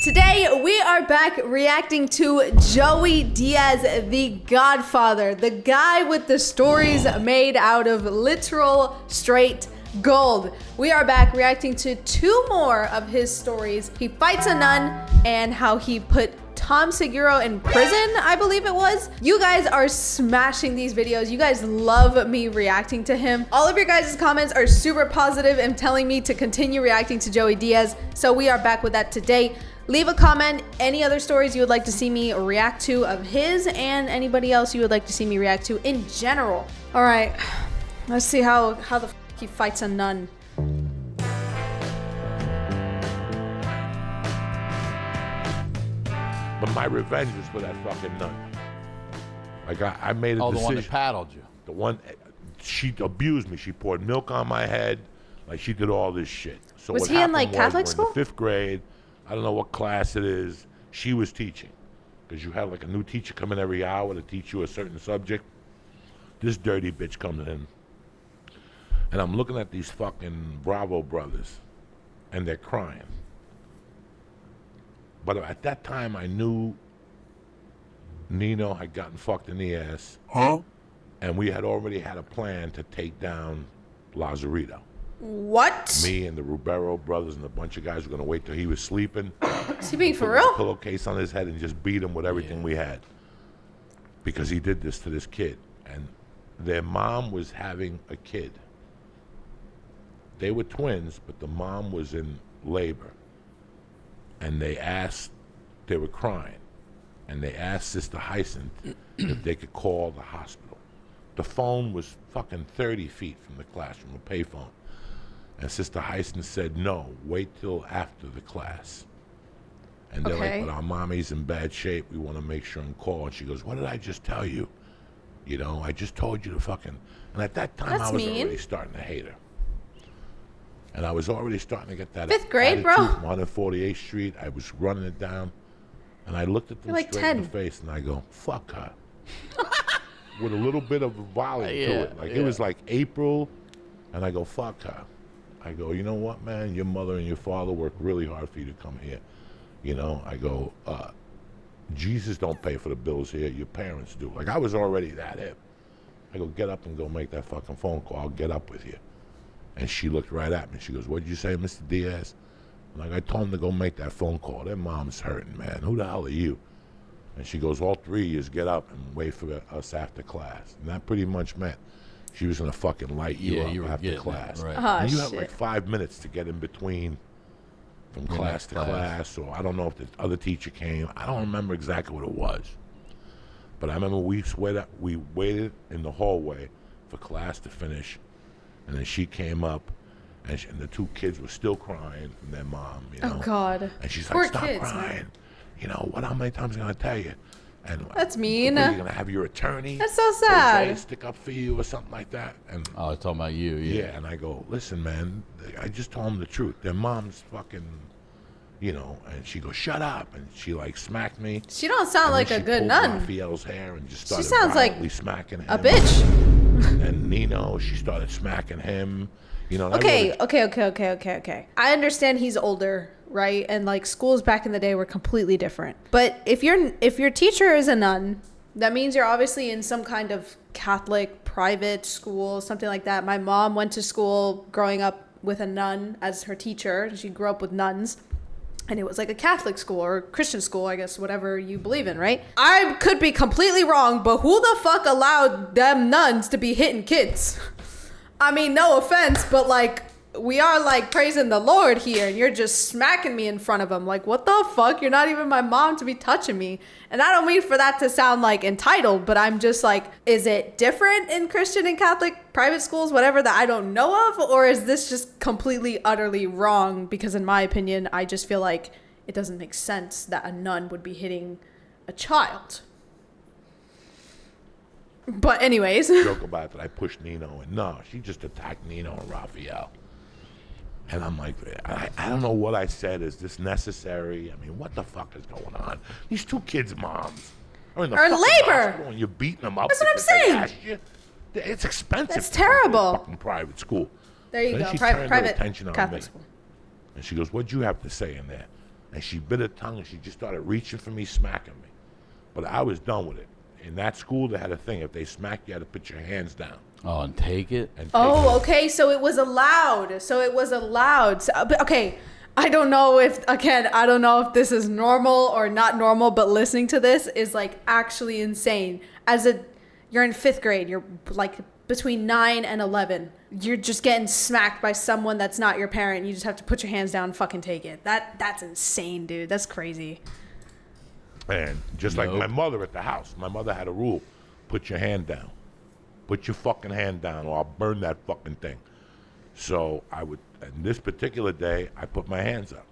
Today, we are back reacting to Joey Diaz, the Godfather, the guy with the stories made out of literal straight gold. We are back reacting to 2 more of his stories. He fights a nun and how he put Tom Segura in prison, I believe it was. You guys are smashing these videos. You guys love me reacting to him. All of your guys' comments are super positive and telling me to continue reacting to Joey Diaz. So we are back with that today. Leave a comment, any other stories you would like to see me react to of his and anybody else you would like to see me react to in general. All right, let's see how the f he fights a nun. But my revenge was for that fucking nun. Like I made a decision. The one that paddled you. The one, she abused me. She poured milk on my head. Like she did all this shit. So Was he in like Catholic school? In the 5th grade. I don't know what class it is. She was teaching. Because you had like a new teacher come in every hour to teach you a certain subject. This dirty bitch comes in. And I'm looking at these fucking Bravo brothers. And they're crying. But at that time, I knew Nino had gotten fucked in the ass. Huh? And we had already had a plan to take down Lazarito. What? Me and the Rubero brothers and a bunch of guys were going to wait till he was sleeping. Is he being for put real? A pillowcase on his head and just beat him with everything we had. Because he did this to this kid. And their mom was having a kid. They were twins, but the mom was in labor. And they were crying. And they asked Sister Hyacinth if they could call the hospital. The phone was fucking 30 feet from the classroom, a payphone. And Sister Hyacinth said, no, wait till after the class. And they're like, but our mommy's in bad shape. We want to make sure and call. And she goes, what did I just tell you? You know, I just told you to fucking... And at that time, I was already starting to hate her. And I was already starting to get that 5th grade, bro. From 148th Street. I was running it down. And I looked at them like straight 10. in the face and I go, fuck her. With a little bit of a volley to it. Like it was like April. And I go, fuck her. I go, you know what, man? Your mother and your father worked really hard for you to come here. You know, I go, Jesus don't pay for the bills here. Your parents do. Like I was already that hip. I go, get up and go make that fucking phone call. I'll get up with you. And she looked right at me. She goes, what'd you say, Mr. Diaz? Like, I told him to go make that phone call. Their mom's hurting, man. Who the hell are you? And she goes, all 3 of you get up and wait for us after class. And that pretty much meant she was going to fucking light you up after class. Right. And you had like 5 minutes to get in between from class to class. Or I don't know if the other teacher came. I don't remember exactly what it was. But I remember we waited in the hallway for class to finish. And then she came up, and the 2 kids were still crying from their mom, you know. Oh, God. And she's Poor like, stop kids, crying. man. You know, how many times am I going to tell you? And That's mean. Are you going to have your attorney? That's so sad. Stick up for you or something like that? And I was talking about you, yeah, and I go, listen, man, I just told them the truth. Their mom's fucking, you know, and she goes, shut up. And she, like, smacked me. She don't sound like a good nun. Raphael's hair and just started sounds like smacking him. a bitch. And Nino, she started smacking him. You know. Okay. I understand he's older, right? And like schools back in the day were completely different. But if your teacher is a nun, that means you're obviously in some kind of Catholic private school, something like that. My mom went to school growing up with a nun as her teacher. She grew up with nuns. And it was like a Catholic school or Christian school, I guess, whatever you believe in, right? I could be completely wrong, but who the fuck allowed them nuns to be hitting kids? I mean, no offense, but like, we are like praising the Lord here, and you're just smacking me in front of them. Like, what the fuck? You're not even my mom to be touching me. And I don't mean for that to sound like entitled, but I'm just like, is it different in Christian and Catholic private schools, whatever, that I don't know of? Or is this just completely, utterly wrong? Because in my opinion, I just feel like it doesn't make sense that a nun would be hitting a child. But anyways. Joke about that I pushed Nino, and no, she just attacked Nino and Raphael. And I'm like, I don't know what I said. Is this necessary? I mean, what the fuck is going on? These 2 kids' moms are in the labor, and you're beating them up. That's what I'm saying. It's expensive. That's terrible. Fucking private school. There you go. She private attention on Catholic me. school. And she goes, what'd you have to say in there? and she bit her tongue, and she just started reaching for me, smacking me. But I was done with it. In that school, they had a thing. If they smacked you, had to put your hands down. Oh, and take it? And Oh, okay. So it was allowed. But okay. I don't know if this is normal or not normal, but listening to this is like actually insane. You're in 5th grade. You're like between 9 and 11. You're just getting smacked by someone that's not your parent. You just have to put your hands down and fucking take it. That's insane, dude. That's crazy. And just like my mother at the house, my mother had a rule: put your hand down. Put your fucking hand down, or I'll burn that fucking thing. So and this particular day, I put my hands up.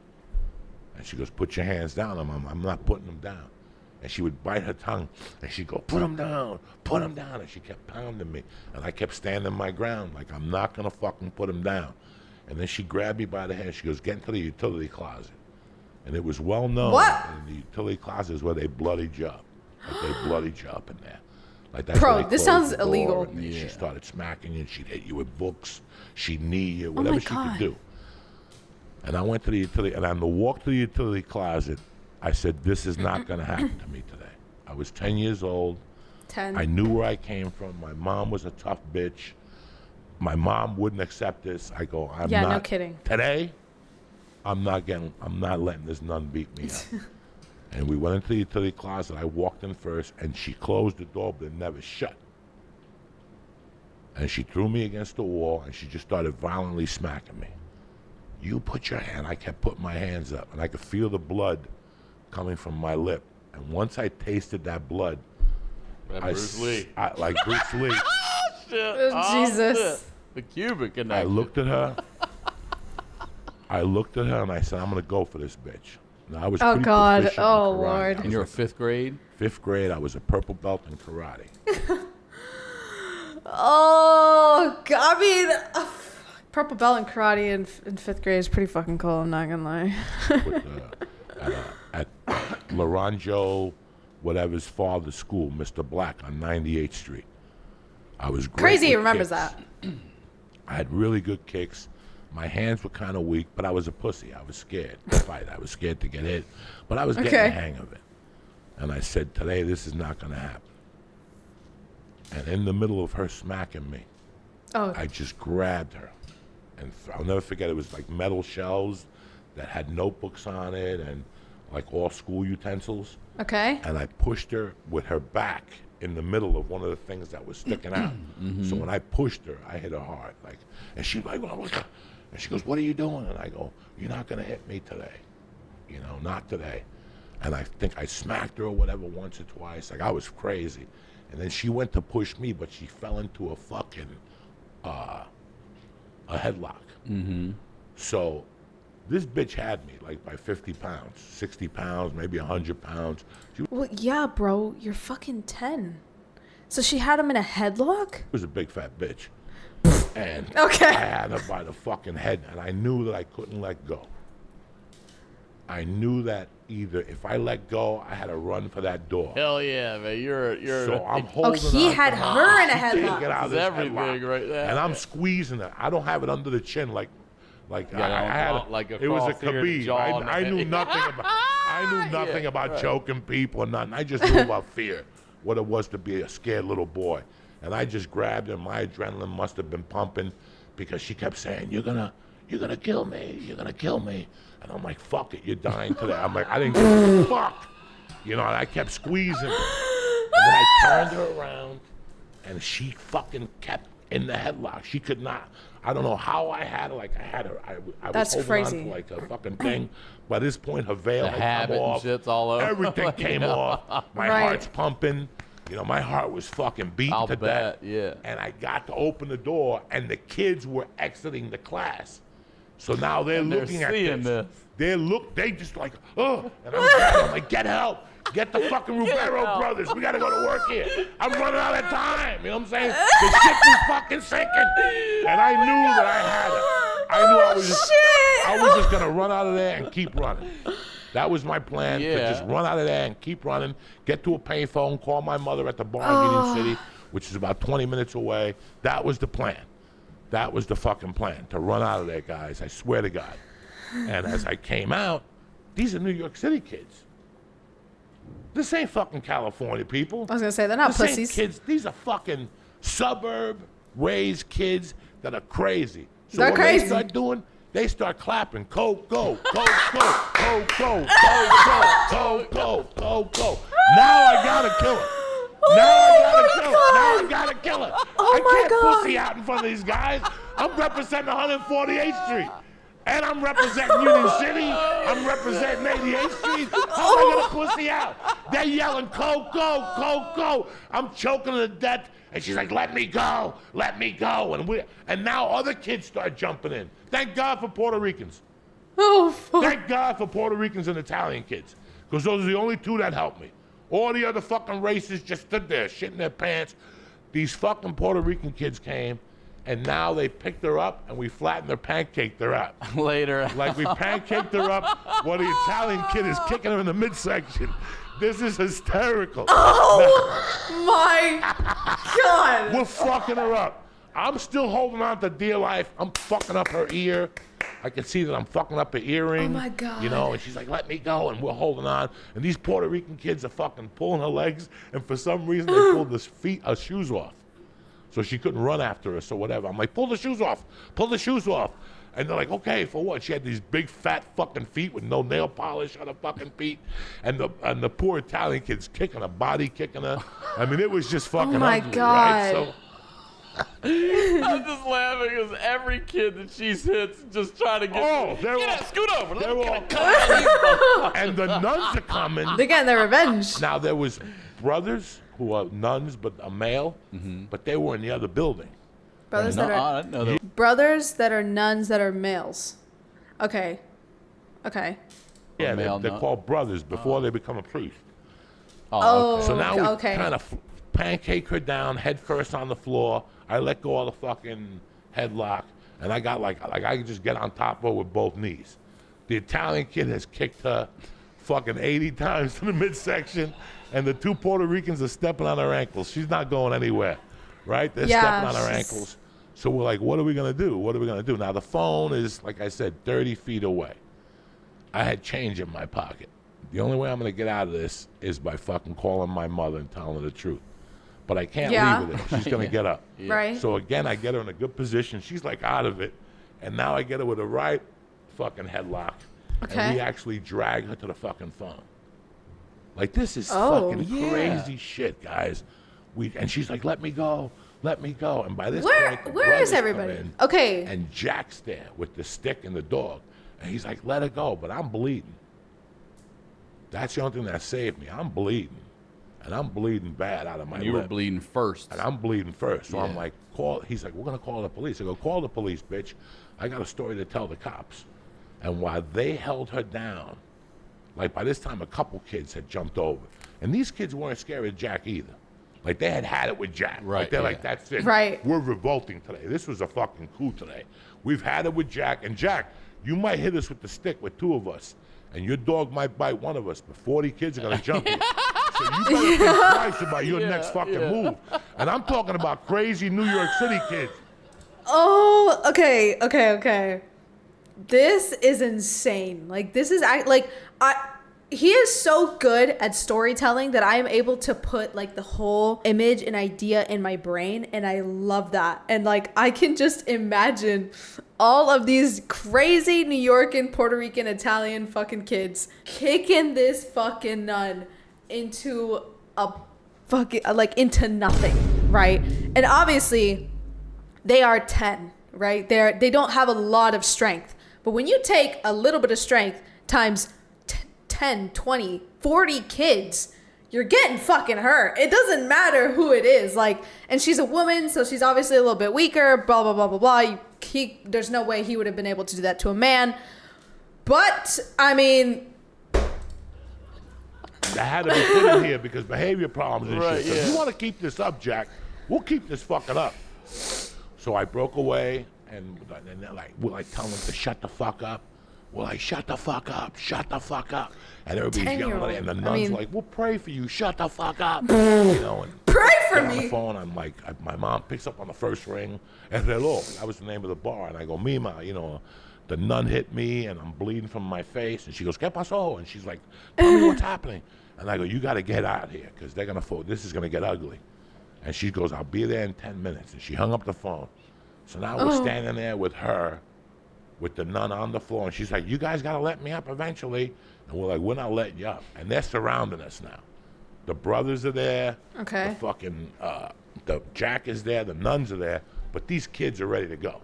And she goes, put your hands down. I'm not putting them down. And she would bite her tongue, and she'd go, put them down. And she kept pounding me. And I kept standing my ground, like I'm not going to fucking put them down. And then she grabbed me by the hand. She goes, get into the utility closet. And it was well known in the utility closet is where they bloodied you up. Like they bloodied you up in there. Like that's Bro, this sounds illegal. She started smacking you, and she'd hit you with books. She'd knee you, whatever she could do. And I went to the utility, and on the walk to the utility closet, I said, this is not going to happen to me today. I was 10 years old. 10. I knew where I came from. My mom was a tough bitch. My mom wouldn't accept this. I go, I'm not. Yeah, no kidding. Today, I'm not letting this nun beat me up. And we went into the utility closet. I walked in first, and she closed the door, but it never shut. And she threw me against the wall, and she just started violently smacking me. You put your hand. I kept putting my hands up, and I could feel the blood coming from my lip. And once I tasted that blood, Bruce Lee. Like Bruce Lee. Shit. Jesus. Shit. The Cuban connection. I looked at her, and I said, I'm going to go for this bitch. Now, I was pretty proficient in karate. Lord. And you're a 5th grade? 5th grade, I was a purple belt in karate. Oh, God. I mean, purple belt in karate in 5th grade is pretty fucking cool. I'm not going to lie. At Laranjo, whatever's father's school, Mr. Black on 98th Street. I was great. Crazy he with remembers kicks. that. I had really good kicks. My hands were kind of weak, but I was a pussy. I was scared to fight. I was scared to get hit, but I was getting the hang of it. And I said, today, this is not going to happen. And in the middle of her smacking me, I just grabbed her. And I'll never forget, it was like metal shelves that had notebooks on it and like all school utensils. Okay. And I pushed her with her back in the middle of one of the things that was sticking out. So when I pushed her, I hit her hard. And she like, and she goes, what are you doing? And I go, you're not going to hit me today. You know, not today. And I think I smacked her or whatever once or twice. Like, I was crazy. And then she went to push me, but she fell into a fucking, a headlock. So this bitch had me, like, by 50 pounds, 60 pounds, maybe 100 pounds. Well, yeah, bro. You're fucking 10. So she had him in a headlock? She was a big fat bitch. And Okay. I had her by the fucking head, and I knew that I couldn't let go. I knew that either if I let go, I had to run for that door. Hell yeah, man. You're So I'm holding he on had to her in a She can't headlock. get out of This is this everything headlock. right there. And I'm squeezing it. I don't have it under the chin like Yeah, I had. like It was a across here, the Khabib. jaw and the I knew head. nothing about. I knew nothing about choking people or nothing. I just knew about fear, what it was to be a scared little boy. And I just grabbed her. My adrenaline must have been pumping, because she kept saying, "You're gonna kill me. You're gonna kill me." And I'm like, "Fuck it, you're dying today." I'm like, I didn't give a fuck, you know. And I kept squeezing, and then I turned her around, and she fucking kept in the headlock. She could not. I don't know how I had her. Like I had her. I was That's holding crazy. on to like a fucking thing. By this point, her veil The had habit come and off. shit's all over. Everything came off. My Right. heart's pumping. You know, my heart was fucking beating I'll to bet, death. yeah. And I got to open the door, and the kids were exiting the class. So now they're looking at seeing this. They just like, oh, and I'm like, get help. Get the fucking Rubero help. brothers. We got to go to work here. I'm running out of time. You know what I'm saying? The ship is fucking sinking. And I knew that I had it. I knew I was just going to run out of there and keep running. That was my plan, to just run out of there and keep running, get to a payphone, call my mother at the bargaining city, which is about 20 minutes away. That was the plan. That was the fucking plan, to run out of there, guys. I swear to God. And as I came out, These are New York City kids. This ain't fucking California people. I was gonna say they're not This ain't pussies. kids. These are fucking suburb-raised kids that are crazy. So They're what crazy. they start doing, they start clapping. Coke, go, Coke, go, Coke, go, Coke, go, Coke, go. Now I gotta kill her. Now I gotta kill her. Oh I my can't God. pussy out in front of these guys. I'm representing 148th Street. And I'm representing Union City. I'm representing 88th Street. How am I gonna pussy out? They're yelling, Coke, go, Coke, go. I'm choking her to death. And she's like, let me go, let me go. And now other kids start jumping in. Thank God for Puerto Ricans. Oh, fuck. Thank God for Puerto Ricans and Italian kids. Because those are the only two that helped me. All the other fucking races just stood there, shitting their pants. These fucking Puerto Rican kids came, and now they picked her up, and we flattened her, pancaked her up. Later. Like we pancaked her up while the Italian kid is kicking her in the midsection. This is hysterical. Oh my God. We're fucking her up. I'm still holding on to dear life. I'm fucking up her ear. I can see that I'm fucking up her earring. Oh my God. You know, and she's like, let me go, and we're holding on. And these Puerto Rican kids are fucking pulling her legs, and for some reason they pulled her shoes off. So she couldn't run after us or whatever. I'm like, pull the shoes off. Pull the shoes off. And they're like, okay, for what? She had these big fat fucking feet with no nail polish on her fucking feet. And the poor Italian kid's kicking her, body kicking her. I mean, it was just fucking my ugly, God. right? So I'm just laughing because every kid that she hits just trying to get. Scoot over. they're Let me all- get a cut. and the nuns are coming. They're getting their revenge. Now, there was brothers who are nuns, but a male, but they were in the other building. Brothers No, that are I didn't know that. brothers that are nuns that are males. Okay. Okay. Yeah, male they're nun. called brothers before they become a priest. Oh, So now we okay. kind of pancake her down, head first on the floor. I let go of the fucking headlock, and I got like I could just get on top of her with both knees. The Italian kid has kicked her fucking 80 times to the midsection, and the two Puerto Ricans are stepping on her ankles. She's not going anywhere, right? They're Yeah, stepping on her she's- ankles. So we're like, what are we gonna do? What are we gonna do? Now the phone is, like I said, 30 feet away. I had change in my pocket. The only way I'm gonna get out of this is by fucking calling my mother and telling her the truth. But I can't Yeah. leave her there. She's gonna get up. Right. So again, I get her in a good position. She's like out of it, and now I get her with a right fucking headlock, Okay. and we actually drag her to the fucking phone. Like, this is Oh. fucking Yeah. crazy shit, guys. And she's like, let me go, let me go. And by this Where point, the where is brothers come everybody? in, Okay. and Jack's there with the stick and the dog. And he's like, let her go, but I'm bleeding. That's the only thing that saved me. I'm bleeding. And I'm bleeding bad out of my You were lip. bleeding first. And I'm bleeding first. So I'm Yeah. like, call. He's like, we're going to call the police. I go, call the police, bitch. I got a story to tell the cops. And while they held her down, like by this time, a couple kids had jumped over. And these kids weren't scared of Jack either. Like, they had it with Jack. Right, Like, they're yeah. like, that's it. Right. We're revolting today. This was a fucking coup today. We've had it with Jack. And Jack, you might hit us with the stick with two of us. And your dog might bite one of us, but 40 kids are going to jump you. So you better think twice about your next fucking move. And I'm talking about crazy New York City kids. Oh, okay. This is insane. Like, this is he is so good at storytelling that I am able to put like the whole image and idea in my brain, and I love that. And like, I can just imagine all of these crazy New York and Puerto Rican, Italian fucking kids kicking this fucking nun into a fucking, like, into nothing, right? And obviously they are 10, right? They don't have a lot of strength. But when you take a little bit of strength times 10, 20, 40 kids, you're getting fucking hurt. It doesn't matter who it is. Like, and she's a woman, so she's obviously a little bit weaker, blah, blah, blah, blah, blah. There's no way he would have been able to do that to a man. But, I mean, That had to be put in here because behavior problems and Right, shit. So if yeah. you want to keep this up, Jack, we'll keep this fucking up. So I broke away, and they're like, we're like telling them to shut the fuck up. We're like, shut the fuck up, shut the fuck up. And everybody's yelling at it, and the 10-year-old. nun's I mean- like, we'll pray for you, shut the fuck up. You know, and pray for get on the me. phone. I'm like, my mom picks up on the first ring, and hello, that was the name of the bar. And I go, Mima, you know, the nun hit me, and I'm bleeding from my face. And she goes, ¿Qué pasó? And she's like, tell me what's happening. And I go, you got to get out of here because they're going to, this is going to get ugly. And she goes, I'll be there in 10 minutes. And she hung up the phone. So now we're standing there with her, with the nun on the floor. And she's like, you guys got to let me up eventually. And we're like, we're not letting you up. And they're surrounding us now. The brothers are there. Okay. The fucking, the Jack is there. The nuns are there. But these kids are ready to go.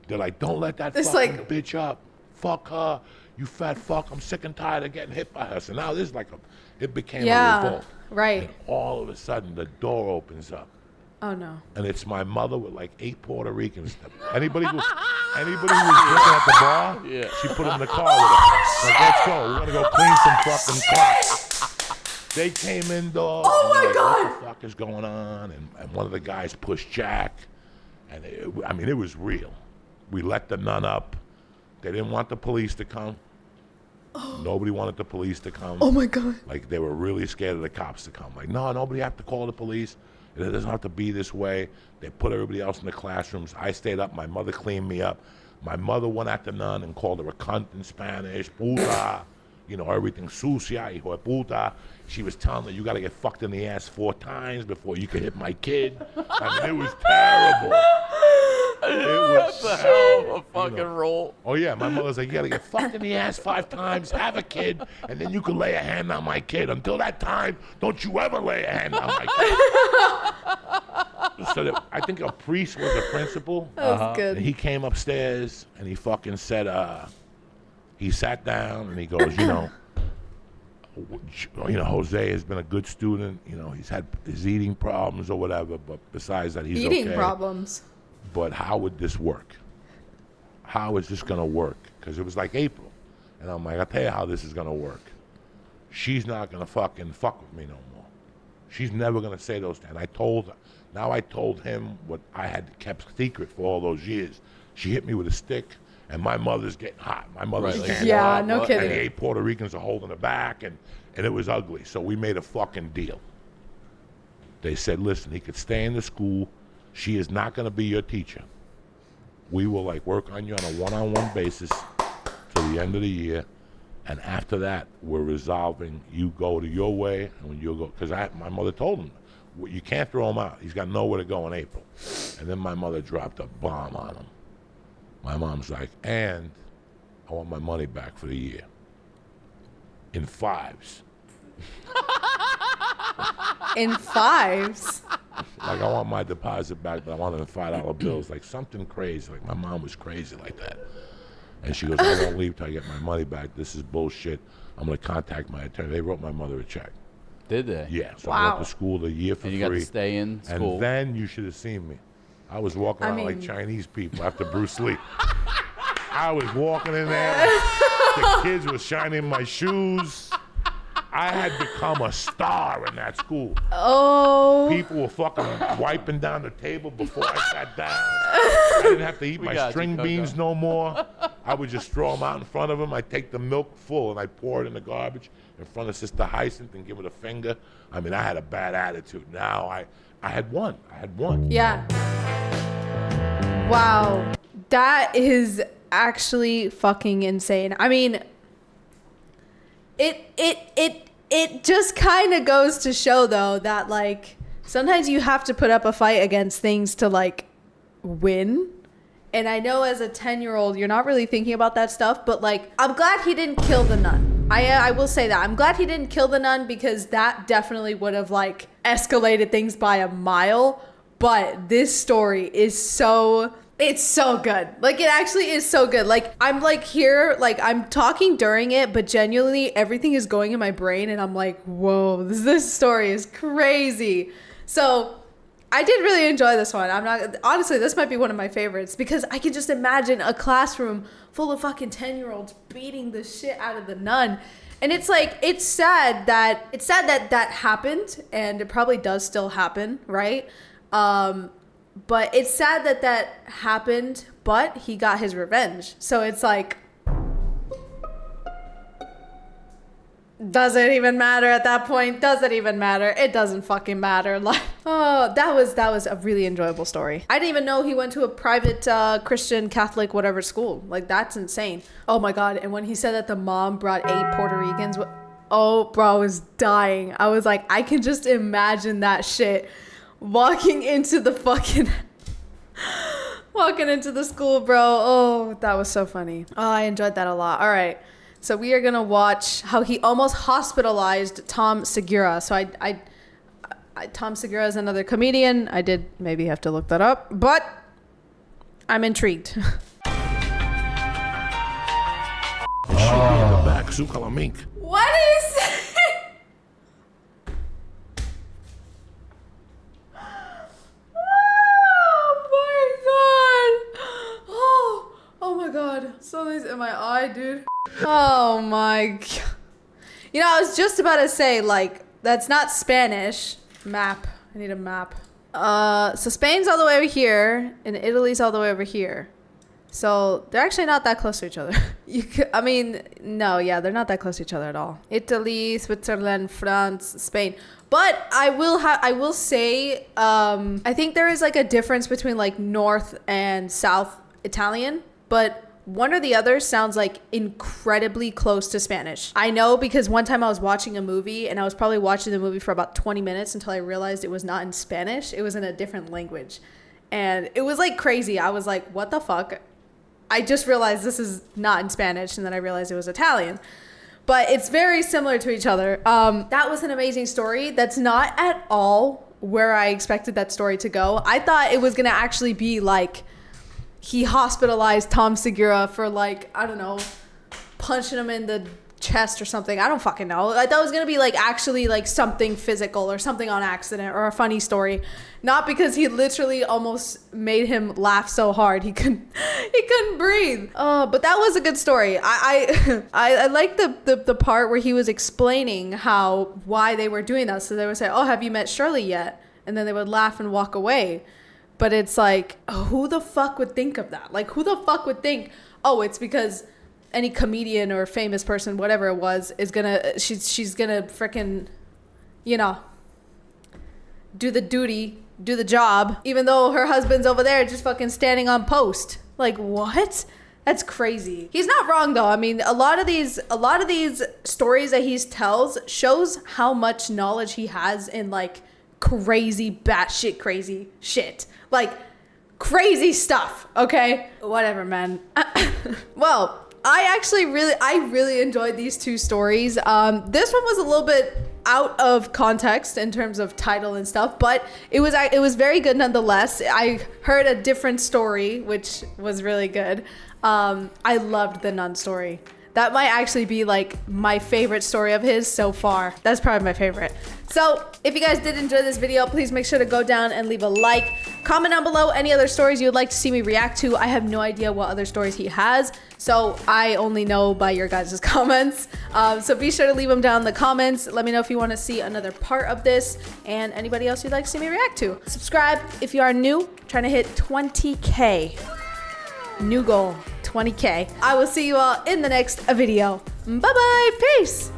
They're like, don't let that fucking bitch up. Fuck her. You fat fuck. I'm sick and tired of getting hit by her. So now this is like it became a revolt. Right. And all of a sudden, the door opens up. Oh, no. And it's my mother with like 8 Puerto Ricans. Anybody who was drinking at the bar, she put them in the car with her. Like, let's go. We're going to go clean some fucking clocks. They came in, dog. Oh, my God. What the fuck is going on? And one of the guys pushed Jack. And it was real. We let the nun up. They didn't want the police to come. Nobody wanted the police to come. Oh, my God. Like, they were really scared of the cops to come. Like, no, nobody have to call the police. It doesn't have to be this way. They put everybody else in the classrooms. I stayed up. My mother cleaned me up. My mother went at the nun and called her a cunt in Spanish. Puta. You know, everything. Sucia, hijo de puta. She was telling her, you got to get fucked in the ass 4 times before you can hit my kid. I mean, it was terrible. That's a hell of a fucking roll. Oh, yeah. My mother's like, you got to get fucked in the ass 5 times, have a kid, and then you can lay a hand on my kid. Until that time, don't you ever lay a hand on my kid. So I think a priest was a principal. That was good. And he came upstairs, and he fucking said, he sat down, and he goes, you know, Jose has been a good student. You know, he's had his eating problems or whatever, but besides that, he's okay. Eating problems. But how would this work? How is this going to work? Because it was like April. And I'm like, I'll tell you how this is going to work. She's not going to fucking fuck with me no more. She's never going to say those things. And I told her. Now I told him what I had kept secret for all those years. She hit me with a stick, and my mother's getting hot. My mother's getting hot. No kidding. And the 8 Puerto Ricans are holding her back, and it was ugly. So we made a fucking deal. They said, listen, he could stay in the school. She is not going to be your teacher. We will like work on you on a one-on-one basis till the end of the year, and after that, we're resolving. You go to your way, and when you go, because my mother told him, you can't throw him out. He's got nowhere to go in April. And then my mother dropped a bomb on him. My mom's like, and I want my money back for the year in 5s. In 5s? Like, I want my deposit back, but I want it in $5 bills. Like, something crazy. Like, my mom was crazy like that. And she goes, I won't leave till I get my money back. This is bullshit. I'm going to contact my attorney. They wrote my mother a check. Did they? Yeah. So I went to school the year for free. And you got to stay in school. And then you should have seen me. I was walking around like Chinese people after Bruce Lee. I was walking in there. The kids were shining my shoes. I had become a star in that school. Oh. People were fucking wiping down the table before I sat down. I didn't have to eat my string beans no more. I would just throw them out in front of them. I'd take the milk full and I'd pour it in the garbage in front of Sister Hyacinth and give it a finger. I mean, I had a bad attitude. Now I had won. I had won. Yeah. Wow. That is actually fucking insane. I mean, it just kind of goes to show, though, that, like, sometimes you have to put up a fight against things to, like, win. And I know as a 10-year-old, you're not really thinking about that stuff, but, like, I'm glad he didn't kill the nun. I will say that. I'm glad he didn't kill the nun because that definitely would have, like, escalated things by a mile. But this story is it's so good. Like, it actually is so good. Like, I'm like here, like I'm talking during it, but genuinely everything is going in my brain and I'm like, whoa, this story is crazy. So I did really enjoy this one. Honestly, this might be one of my favorites because I can just imagine a classroom full of fucking 10-year-olds beating the shit out of the nun. And it's like, it's sad that that happened, and it probably does still happen, right? But it's sad that happened, but he got his revenge. So it's like, Doesn't even matter at that point. Doesn't even matter. It doesn't fucking matter. Like, oh, that was a really enjoyable story. I didn't even know he went to a private Christian, Catholic, whatever school. Like, that's insane. Oh my God. And when he said that the mom brought 8 Puerto Ricans, oh, bro, I was dying. I was like, I can just imagine that shit walking into the fucking... walking into the school, bro. Oh, that was so funny. Oh, I enjoyed that a lot. All right. So we are going to watch how he almost hospitalized Tom Segura. So Tom Segura is another comedian. I did maybe have to look that up, but I'm intrigued. It should be in the back. Sukalamink. What is it? Oh my God. Something's in my eye, dude. Oh my God. You know, I was just about to say, like, that's not Spanish. Map. I need a map. So Spain's all the way over here, and Italy's all the way over here. So they're actually not that close to each other. I mean, no, yeah, they're not that close to each other at all. Italy, Switzerland, France, Spain. But I will say, I think there is like a difference between like North and South Italian, but one or the other sounds like incredibly close to Spanish. I know because one time I was watching a movie and I was probably watching the movie for about 20 minutes until I realized it was not in Spanish. It was in a different language. And it was like crazy. I was like, what the fuck? I just realized this is not in Spanish, and then I realized it was Italian. But it's very similar to each other. That was an amazing story. That's not at all where I expected that story to go. I thought it was going to actually be like he hospitalized Tom Segura for like, I don't know, punching him in the chest or something. I don't fucking know. I thought it was going to be like actually like something physical or something on accident or a funny story. Not because he literally almost made him laugh so hard he couldn't breathe. But that was a good story. I like the part where he was explaining why they were doing that. So they would say, "Oh, have you met Shirley yet?" And then they would laugh and walk away. But it's like, who the fuck would think of that? Like, who the fuck would think, oh, it's because any comedian or famous person, whatever it was, is gonna, she's gonna frickin', you know, do the duty, do the job, even though her husband's over there just fucking standing on post. Like, what? That's crazy. He's not wrong though. I mean, a lot of these stories that he tells shows how much knowledge he has in like crazy, batshit crazy shit. Like crazy stuff. Okay? Whatever, man. Well, I really enjoyed these 2 stories. This one was a little bit out of context in terms of title and stuff, but it was very good nonetheless. I heard a different story, which was really good. I loved the nun story. That might actually be like my favorite story of his so far. That's probably my favorite. So if you guys did enjoy this video, please make sure to go down and leave a like. Comment down below any other stories you would like to see me react to. I have no idea what other stories he has, so I only know by your guys' comments. So be sure to leave them down in the comments. Let me know if you want to see another part of this and anybody else you'd like to see me react to. Subscribe if you are new. Trying to hit 20K. New goal, 20K. I will see you all in the next video. Bye-bye. Peace.